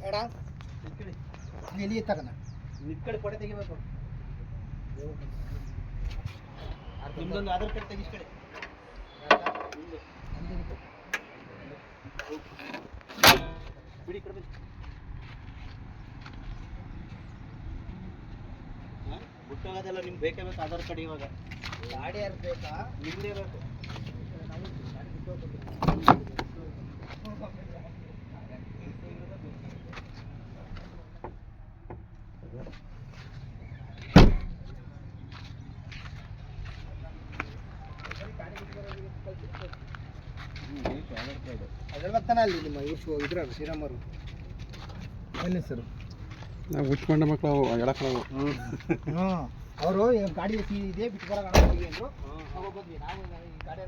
ಎಡ ಇಲ್ಲಿ ತಗನ ನಿಕ್ಕಡೆ ಕೊಡೆ ತೆಗಿಬೇಕು. ನಿಮ್ದೊಂದು ಆಧಾರ್ ಕಾರ್ಡ್ ತೆಗಿಸ್ ಕಡೆ ಬಿಡಿ ಕಡೆ ಬಿಟ್ಟೋಗೋದೆಲ್ಲ ನಿಮ್ಗೆ ಬೇಕೇ ಬೇಕು ಆಧಾರ್ ಕಾರ್ಡ್. ಇವಾಗ ಗಾಡಿ ಯಾರು ಬೇಕಾ? ನಿಮ್ಮದೇ ಬೇಕು. ಅದ್ರ ಬರ್ತಾನೆ ಅಲ್ಲಿ ನಿಮ್ಮ ಇದ್ರ ಶ್ರೀರಾಮರು ಎಲ್ಲಿ ಸರ್ ನಾವು ಹುಚ್ಕೊಂಡ ಮಕ್ಕಳು ಎಡಕ್ಕವು. ಅವರು ಗಾಡಿ ಇದೆ ಬಿಟ್ಟು ಬರೋಣ ಅಂದರು. ನಾವು ಗಾಡಿ